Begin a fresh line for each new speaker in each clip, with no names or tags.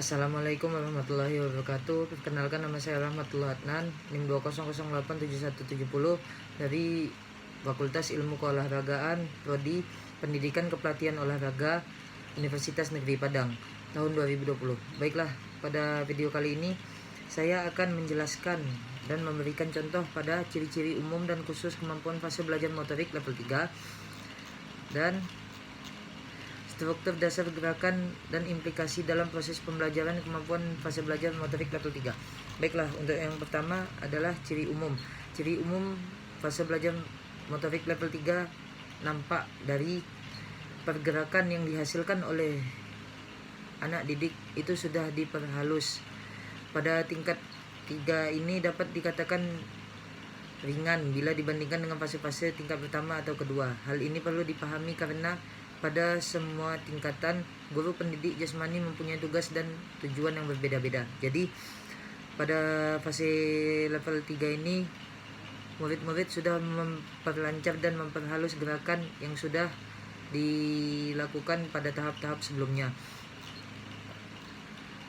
Assalamualaikum warahmatullahi wabarakatuh. Perkenalkan, nama saya Rahmatullah Adnan, NIM 200087170 dari Fakultas Ilmu Keolahragaan, Prodi Pendidikan Kepelatihan Olahraga, Universitas Negeri Padang, tahun 2020. Baiklah, pada video kali ini saya akan menjelaskan dan memberikan contoh pada ciri-ciri umum dan khusus kemampuan fase belajar motorik level 3 dan struktur dasar gerakan dan implikasi dalam proses pembelajaran kemampuan fase belajar motorik level 3. Baiklah, untuk yang pertama adalah ciri umum. Ciri umum fase belajar motorik level 3 nampak dari pergerakan yang dihasilkan oleh anak didik itu sudah diperhalus. Pada tingkat 3 ini dapat dikatakan ringan bila dibandingkan dengan fase-fase tingkat pertama atau kedua. Hal ini perlu dipahami karena pada semua tingkatan, guru pendidik jasmani mempunyai tugas dan tujuan yang berbeda-beda. Jadi, pada fase level 3 ini, murid-murid sudah memperlancar dan memperhalus gerakan yang sudah dilakukan pada tahap-tahap sebelumnya.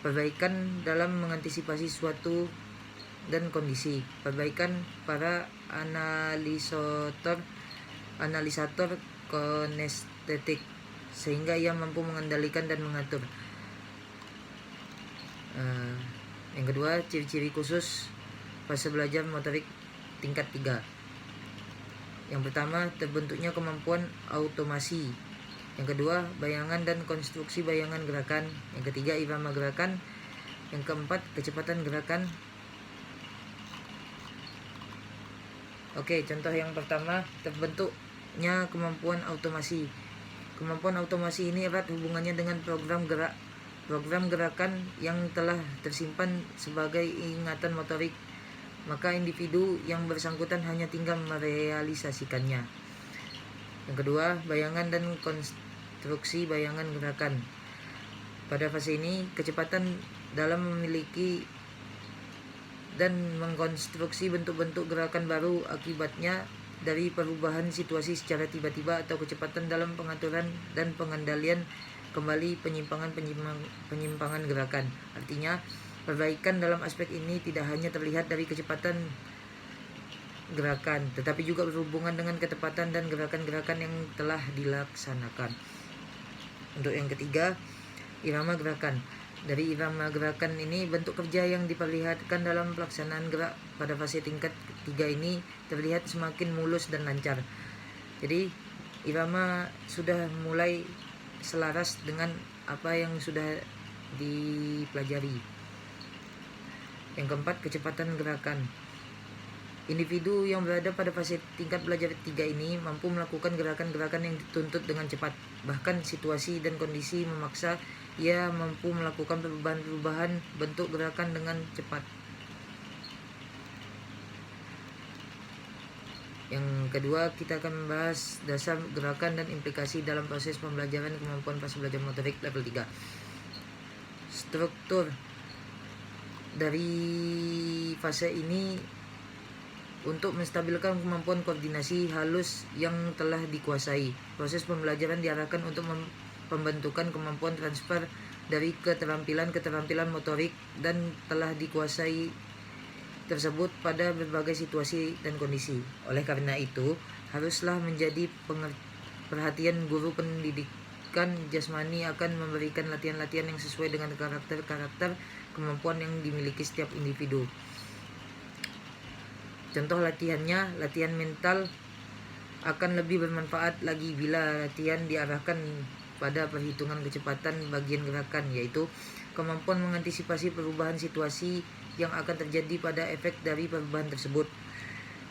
Perbaikan dalam mengantisipasi suatu dan kondisi. Perbaikan para analisator kinestetik sehingga ia mampu mengendalikan dan mengatur. Yang kedua, ciri-ciri khusus fase belajar motorik tingkat 3. Yang pertama, terbentuknya kemampuan automasi. Yang kedua, bayangan dan konstruksi bayangan gerakan. Yang ketiga, irama gerakan. Yang keempat, kecepatan gerakan. Oke, contoh yang pertama, terbentuknya kemampuan automasi. Kemampuan automasi ini erat hubungannya dengan program gerakan yang telah tersimpan sebagai ingatan motorik, maka individu yang bersangkutan hanya tinggal merealisasikannya. Yang kedua, bayangan dan konstruksi bayangan gerakan. Pada fase ini, kecepatan dalam memiliki dan mengkonstruksi bentuk-bentuk gerakan baru akibatnya dari perubahan situasi secara tiba-tiba atau kecepatan dalam pengaturan dan pengendalian kembali penyimpangan gerakan. Artinya, perbaikan dalam aspek ini tidak hanya terlihat dari kecepatan gerakan, tetapi juga berhubungan dengan ketepatan dan gerakan-gerakan yang telah dilaksanakan. Untuk yang ketiga, irama gerakan. Dari irama gerakan ini, bentuk kerja yang diperlihatkan dalam pelaksanaan gerak pada fase tingkat 3 ini terlihat semakin mulus dan lancar. Jadi, irama sudah mulai selaras dengan apa yang sudah dipelajari. Yang keempat, kecepatan gerakan. Individu yang berada pada fase tingkat belajar 3 ini mampu melakukan gerakan-gerakan yang dituntut dengan cepat. Bahkan situasi dan kondisi memaksa ia mampu melakukan perubahan-perubahan bentuk gerakan dengan cepat. Yang kedua, kita akan membahas dasar gerakan dan implikasi dalam proses pembelajaran kemampuan fase belajar motorik level 3. Struktur dari fase ini untuk menstabilkan kemampuan koordinasi halus yang telah dikuasai. Proses pembelajaran diarahkan untuk pembentukan kemampuan transfer dari keterampilan motorik dan telah dikuasai tersebut pada berbagai situasi dan kondisi. Oleh karena itu, haruslah menjadi perhatian guru pendidikan jasmani akan memberikan latihan-latihan yang sesuai dengan karakter kemampuan yang dimiliki setiap individu. Contoh latihannya, latihan mental akan lebih bermanfaat lagi bila latihan diarahkan pada perhitungan kecepatan bagian gerakan, yaitu kemampuan mengantisipasi perubahan situasi yang akan terjadi pada efek dari perubahan tersebut,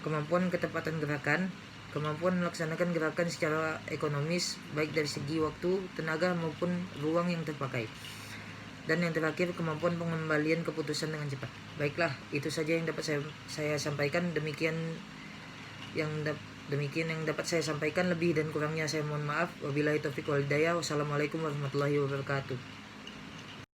kemampuan ketepatan gerakan, kemampuan melaksanakan gerakan secara ekonomis baik dari segi waktu, tenaga maupun ruang yang terpakai, dan yang terakhir, kemampuan pengembalian keputusan dengan cepat. Baiklah, itu saja yang dapat saya sampaikan. Demikian yang dapat saya sampaikan. Lebih dan kurangnya saya mohon maaf. Wabillahi taufiq wal hidayah. Wassalamualaikum warahmatullahi wabarakatuh.